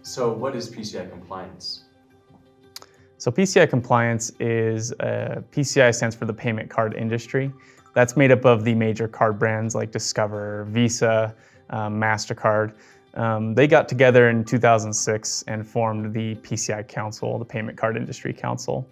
So what is PCI compliance? So PCI compliance is, PCI stands for the payment card industry. That's made up of the major card brands like Discover, Visa, MasterCard. They got together in 2006 and formed the PCI Council, the Payment Card Industry Council.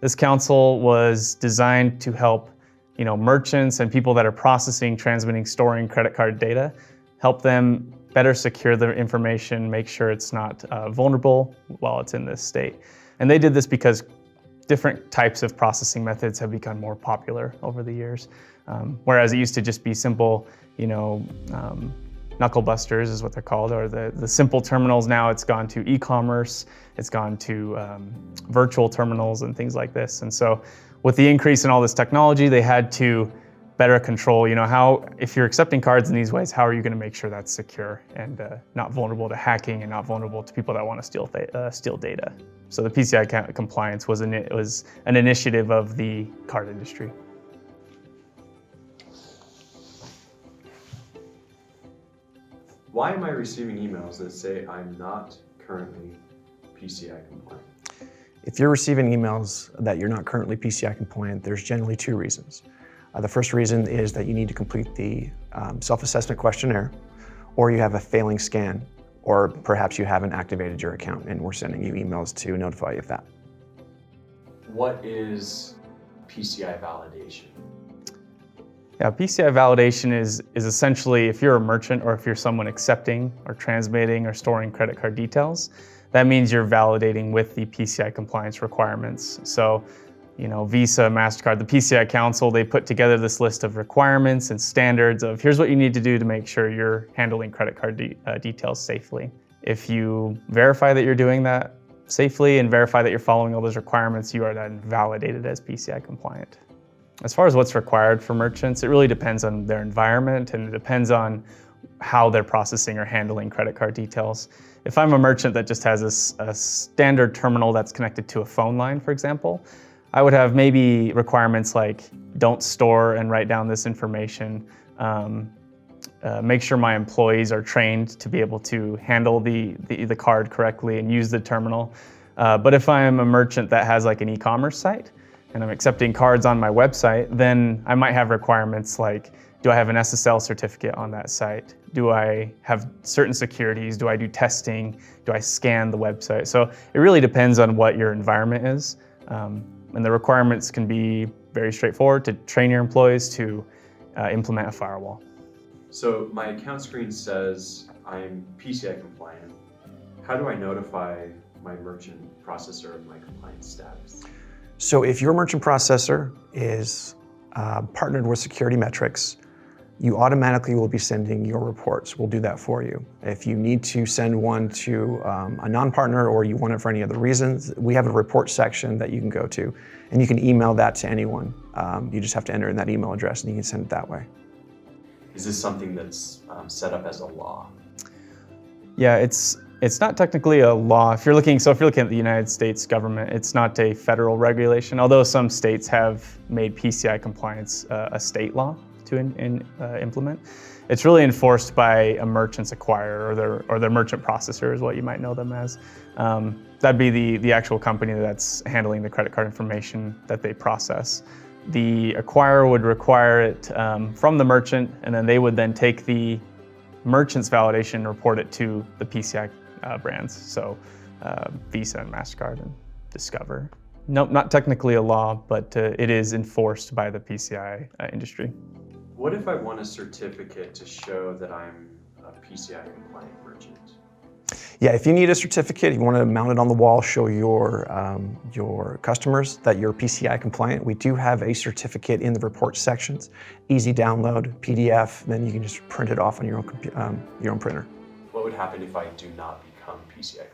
This council was designed to help merchants and people that are processing, transmitting, storing credit card data, help them better secure their information, make sure it's not vulnerable while it's in this state. And they did this because different types of processing methods have become more popular over the years. Whereas it used to just be simple, knuckle busters is what they're called, or the simple terminals. Now it's gone to e-commerce, it's gone to virtual terminals and things like this. And so with the increase in all this technology, they had to better control, how, if you're accepting cards in these ways, how are you going to make sure that's secure and not vulnerable to hacking and not vulnerable to people that want to steal data. So the PCI compliance was an initiative of the card industry. Why am I receiving emails that say I'm not currently PCI compliant? If you're receiving emails that you're not currently PCI compliant, there's generally two reasons. The first reason is that you need to complete the self-assessment questionnaire, or you have a failing scan, or perhaps you haven't activated your account and we're sending you emails to notify you of that. What is PCI validation? Yeah, PCI validation is essentially, if you're a merchant or if you're someone accepting or transmitting or storing credit card details, that means you're validating with the PCI compliance requirements. So, Visa, MasterCard, the PCI Council, they put together this list of requirements and standards of here's what you need to do to make sure you're handling credit card details safely. If you verify that you're doing that safely and verify that you're following all those requirements, you are then validated as PCI compliant. As far as what's required for merchants, it really depends on their environment and it depends on how they're processing or handling credit card details. If I'm a merchant that just has a standard terminal that's connected to a phone line, for example, I would have maybe requirements like don't store and write down this information, make sure my employees are trained to be able to handle the card correctly and use the terminal. But if I'm a merchant that has like an e-commerce site and I'm accepting cards on my website, then I might have requirements like, do I have an SSL certificate on that site? Do I have certain securities? Do I do testing? Do I scan the website? So it really depends on what your environment is. And the requirements can be very straightforward to train your employees to implement a firewall. So my account screen says I'm PCI compliant. How do I notify my merchant processor of my compliance status? So if your merchant processor is partnered with Security Metrics, you automatically will be sending your reports. We'll do that for you. If you need to send one to a non-partner or you want it for any other reasons, we have a report section that you can go to and you can email that to anyone. You just have to enter in that email address and you can send it that way. Is this something that's set up as a law? Yeah, it's not technically a law. If you're looking at the United States government, it's not a federal regulation, although some states have made PCI compliance a state law to implement. It's really enforced by a merchant's acquirer or their merchant processor is what you might know them as. That'd be the actual company that's handling the credit card information that they process. The acquirer would require it from the merchant, and then they would then take the merchant's validation and report it to the PCI brands, so Visa and MasterCard and Discover. Nope, not technically a law, but it is enforced by the PCI industry. What if I want a certificate to show that I'm a PCI compliant merchant? Yeah, if you need a certificate, you want to mount it on the wall, show your customers that you're PCI compliant. We do have a certificate in the report sections, easy download, PDF, then you can just print it off on your own printer. What would happen if I do not become PCI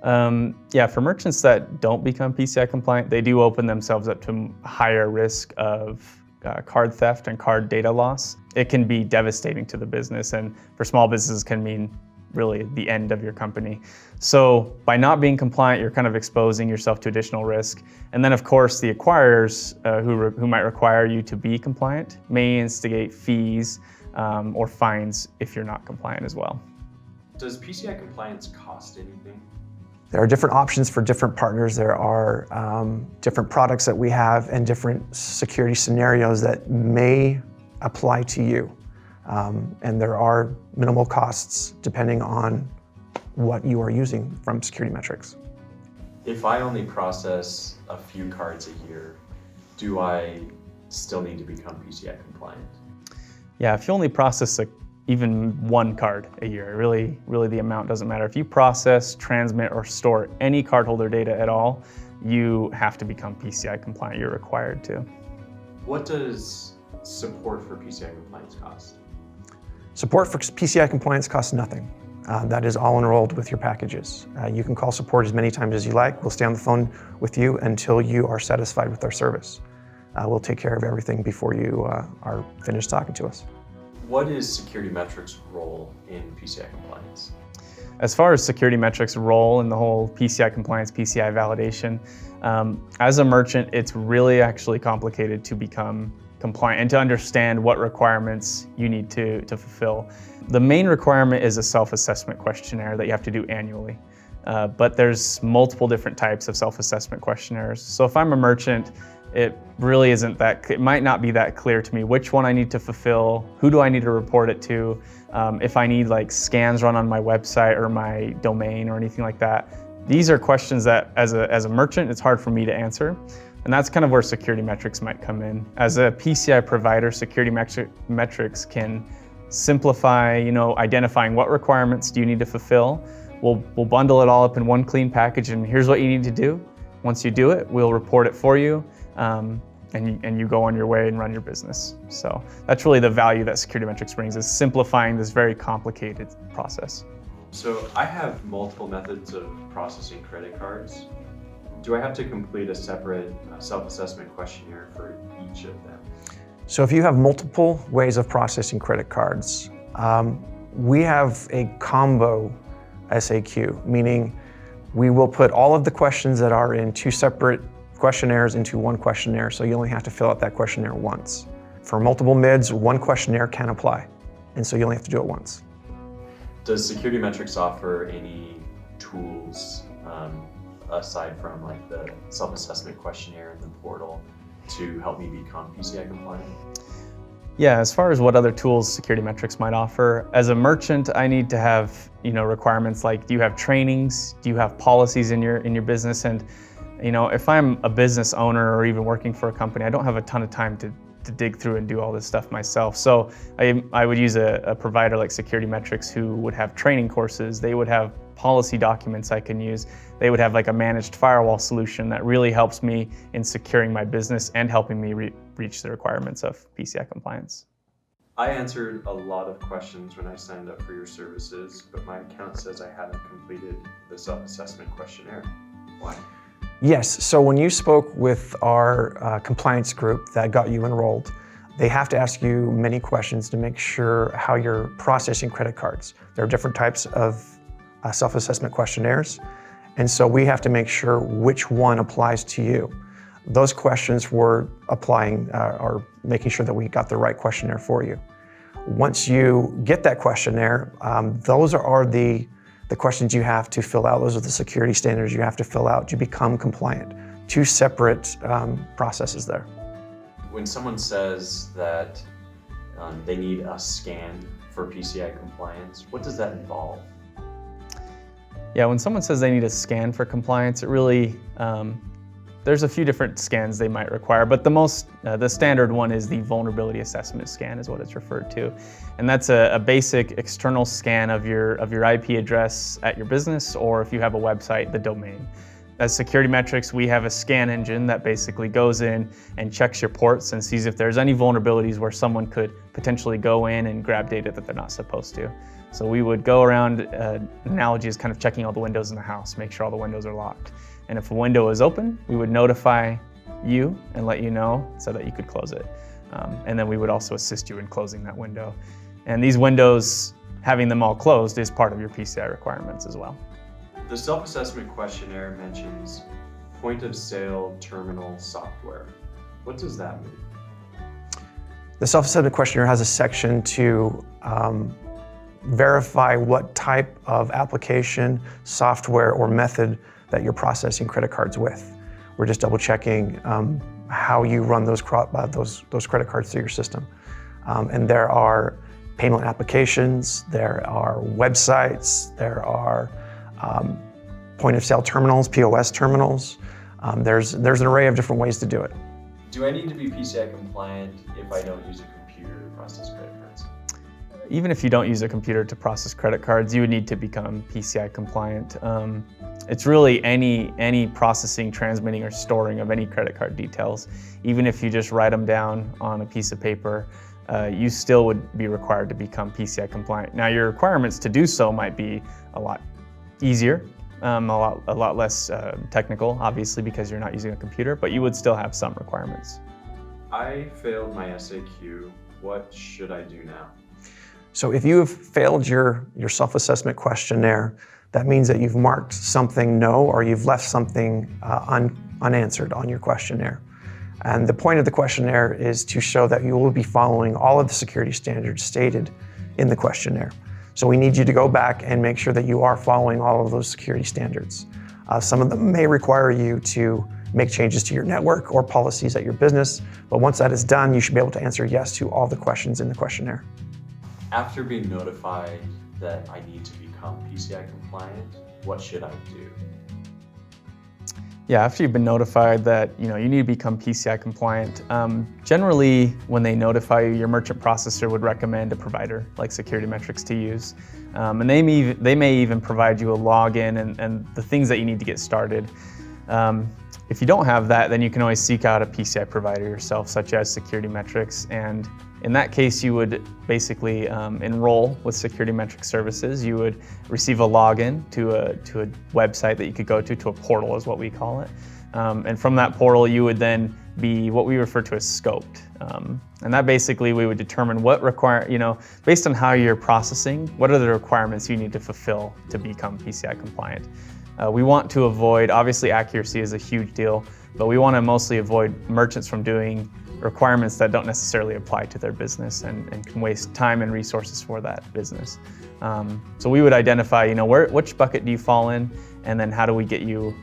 compliant? Yeah, for merchants that don't become PCI compliant, they do open themselves up to a higher risk of card theft and card data loss. It can be devastating to the business, and for small businesses can mean really the end of your company. So by not being compliant, you're kind of exposing yourself to additional risk. And then of course the acquirers who might require you to be compliant may instigate fees or fines if you're not compliant as well. Does PCI compliance cost anything? There are different options for different partners. There are different products that we have and different security scenarios that may apply to you. And there are minimal costs depending on what you are using from Security Metrics. If I only process a few cards a year, do I still need to become PCI compliant? Yeah, if you only process even one card a year, really the amount doesn't matter. If you process, transmit, or store any cardholder data at all, you have to become PCI compliant. You're required to. What does support for PCI compliance cost? Support for PCI compliance costs nothing. That is all enrolled with your packages. You can call support as many times as you like. We'll stay on the phone with you until you are satisfied with our service. We'll take care of everything before you are finished talking to us. What is Security Metrics' role in PCI compliance? As far as Security Metrics' role in the whole PCI compliance, PCI validation, as a merchant, it's really actually complicated to become compliant and to understand what requirements you need to fulfill. The main requirement is a self-assessment questionnaire that you have to do annually. But there's multiple different types of self-assessment questionnaires. So if I'm a merchant, it really isn't it might not be that clear to me which one I need to fulfill, who do I need to report it to, if I need like scans run on my website or my domain or anything like that. These are questions that as a merchant, it's hard for me to answer. And that's kind of where Security Metrics might come in. As a PCI provider, Security Metrics can simplify, identifying what requirements do you need to fulfill. We'll bundle it all up in one clean package, and here's what you need to do. Once you do it, we'll report it for you, and you go on your way and run your business. So that's really the value that Security Metrics brings, is simplifying this very complicated process. So I have multiple methods of processing credit cards. Do I have to complete a separate self-assessment questionnaire for each of them? So if you have multiple ways of processing credit cards, we have a combo SAQ, meaning we will put all of the questions that are in two separate questionnaires into one questionnaire, so you only have to fill out that questionnaire once. For multiple MIDs, one questionnaire can apply, and so you only have to do it once. Does Security Metrics offer any tools aside from like the self-assessment questionnaire and the portal to help me become PCI compliant? Yeah, as far as what other tools Security Metrics might offer, as a merchant, I need to have requirements like, do you have trainings? Do you have policies in your business? And if I'm a business owner or even working for a company, I don't have a ton of time to dig through and do all this stuff myself. So I would use a provider like Security Metrics who would have training courses. They would have policy documents I can use. They would have like a managed firewall solution that really helps me in securing my business and helping me reach the requirements of PCI compliance. I answered a lot of questions when I signed up for your services, but my account says I haven't completed the self-assessment questionnaire. Why? Yes, so when you spoke with our compliance group that got you enrolled, they have to ask you many questions to make sure how you're processing credit cards. There are different types of self-assessment questionnaires, and so we have to make sure which one applies to you. Those questions were applying or making sure that we got the right questionnaire for you. Once you get that questionnaire, those are the questions you have to fill out. Those are the security standards you have to fill out to become compliant. Two separate processes there. When someone says that they need a scan for PCI compliance, what does that involve? Yeah, when someone says they need a scan for compliance, it really, there's a few different scans they might require, but the standard one is the vulnerability assessment scan is what it's referred to. And that's a basic external scan of your IP address at your business, or if you have a website, the domain. As Security Metrics, we have a scan engine that basically goes in and checks your ports and sees if there's any vulnerabilities where someone could potentially go in and grab data that they're not supposed to. So we would go around, analogy is kind of checking all the windows in the house, make sure all the windows are locked. And if a window is open, we would notify you and let you know so that you could close it. And then we would also assist you in closing that window. And these windows, having them all closed is part of your PCI requirements as well. The self-assessment questionnaire mentions point-of-sale terminal software. What does that mean? The self-assessment questionnaire has a section to verify what type of application, software, or method that you're processing credit cards with. We're just double checking how you run those credit cards through your system. And there are payment applications, there are websites, there are point of sale terminals, POS terminals. There's an array of different ways to do it. Do I need to be PCI compliant if I don't use a computer to process credit cards? Even if you don't use a computer to process credit cards, you would need to become PCI compliant. It's really any processing, transmitting, or storing of any credit card details. Even if you just write them down on a piece of paper, you still would be required to become PCI compliant. Now, your requirements to do so might be a lot easier, a lot less technical, obviously, because you're not using a computer, but you would still have some requirements. I failed my SAQ. What should I do now? So if you have failed your self-assessment questionnaire, that means that you've marked something no, or you've left something unanswered on your questionnaire. And the point of the questionnaire is to show that you will be following all of the security standards stated in the questionnaire. So we need you to go back and make sure that you are following all of those security standards. Some of them may require you to make changes to your network or policies at your business, but once that is done, you should be able to answer yes to all the questions in the questionnaire. After being notified that I need to become PCI compliant, what should I do? Yeah, after you've been notified that you need to become PCI compliant, generally when they notify you, your merchant processor would recommend a provider like Security Metrics to use. And they may even provide you a login and the things that you need to get started. If you don't have that, then you can always seek out a PCI provider yourself, such as Security Metrics. And in that case, you would basically enroll with Security Metrics services. You would receive a login to a website that you could go to a portal is what we call it. And from that portal, you would then be what we refer to as scoped. And that basically we would determine what based on how you're processing, what are the requirements you need to fulfill to become PCI compliant. We want to avoid, obviously accuracy is a huge deal, but we want to mostly avoid merchants from doing requirements that don't necessarily apply to their business and can waste time and resources for that business. So we would identify, which bucket do you fall in, and then how do we get you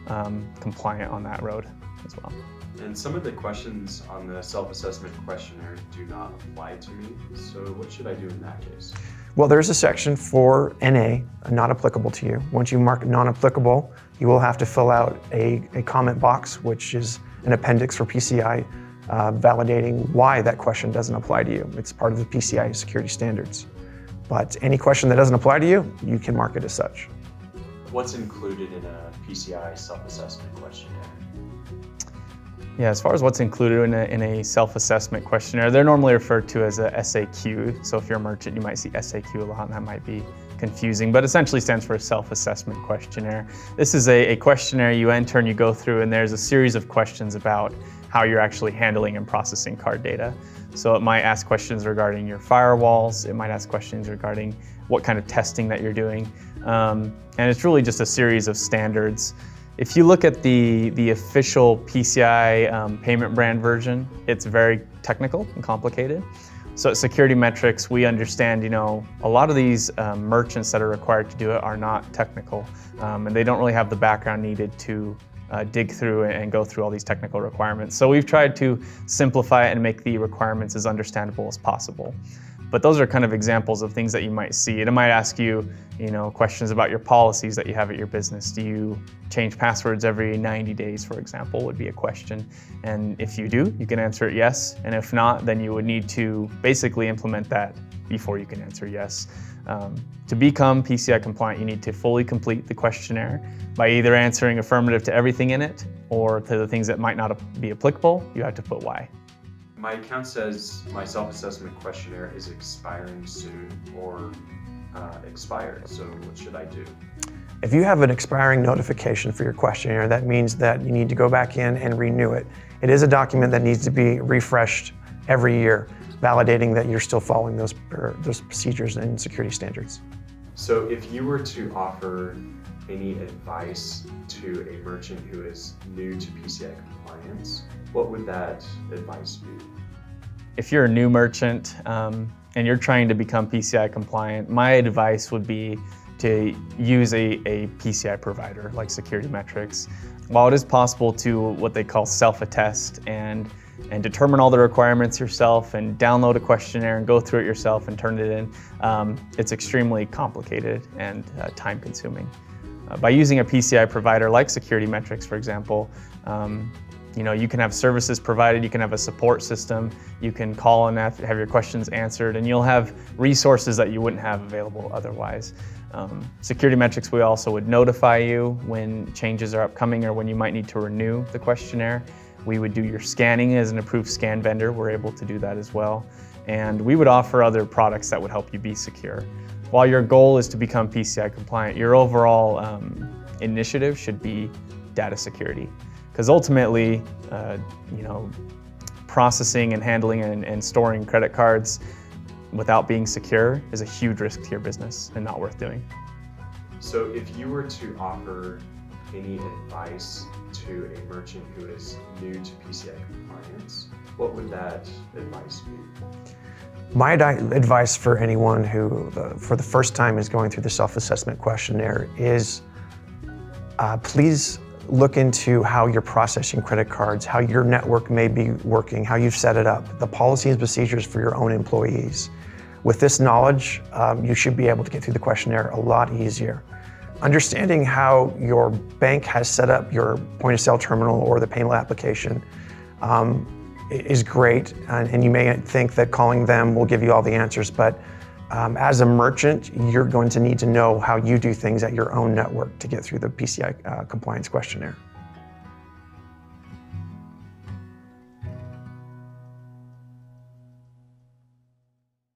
compliant on that road as well. And some of the questions on the self-assessment questionnaire do not apply to me, so what should I do in that case? Well, there's a section for NA, not applicable to you. Once you mark non-applicable, you will have to fill out a comment box, which is an appendix for PCI, validating why that question doesn't apply to you. It's part of the PCI security standards. But any question that doesn't apply to you, you can mark it as such. What's included in a PCI self-assessment questionnaire? Yeah, as far as what's included in a self-assessment questionnaire, they're normally referred to as a SAQ. So if you're a merchant, you might see SAQ a lot, and that might be confusing, but essentially stands for a self-assessment questionnaire. This is a questionnaire you enter and you go through, and there's a series of questions about how you're actually handling and processing card data. So it might ask questions regarding your firewalls, it might ask questions regarding what kind of testing that you're doing, and it's really just a series of standards. If you look at the official PCI payment brand version, it's very technical and complicated. So at Security Metrics, we understand, a lot of these merchants that are required to do it are not technical, and they don't really have the background needed to dig through and go through all these technical requirements. So we've tried to simplify it and make the requirements as understandable as possible. But those are kind of examples of things that you might see. It might ask you, questions about your policies that you have at your business. Do you change passwords every 90 days, for example, would be a question. And if you do, you can answer it yes. And if not, then you would need to basically implement that before you can answer yes. To become PCI compliant, you need to fully complete the questionnaire by either answering affirmative to everything in it, or to the things that might not be applicable, you have to put why. My account says my self-assessment questionnaire is expiring soon or expired, so what should I do? If you have an expiring notification for your questionnaire, that means that you need to go back in and renew it. It is a document that needs to be refreshed every year, validating that you're still following those procedures and security standards. So if you were to offer any advice to a merchant who is new to PCI compliance, what would that advice be? If you're a new merchant and and you're trying to become PCI compliant, my advice would be to use a PCI provider like Security Metrics. While it is possible to what they call self-attest and determine all the requirements yourself and download a questionnaire and go through it yourself and turn it in, it's extremely complicated and time-consuming. By using a PCI provider like Security Metrics, for example, you can have services provided, you can have a support system, you can call and have your questions answered, and you'll have resources that you wouldn't have available otherwise. Security Metrics, we also would notify you when changes are upcoming or when you might need to renew the questionnaire. We would do your scanning as an approved scan vendor. We're able to do that as well. And we would offer other products that would help you be secure. While your goal is to become PCI compliant, your overall initiative should be data security. Because ultimately, processing and handling and storing credit cards without being secure is a huge risk to your business and not worth doing. So if you were to offer any advice to a merchant who is new to PCI compliance, what would that advice be? My advice for anyone who, for the first time, is going through the self-assessment questionnaire is please look into how you're processing credit cards, how your network may be working, how you've set it up, the policies and procedures for your own employees. With this knowledge, you should be able to get through the questionnaire a lot easier. Understanding how your bank has set up your point-of-sale terminal or the payment application is great, and you may think that calling them will give you all the answers, but as a merchant, you're going to need to know how you do things at your own network to get through the PCI compliance questionnaire.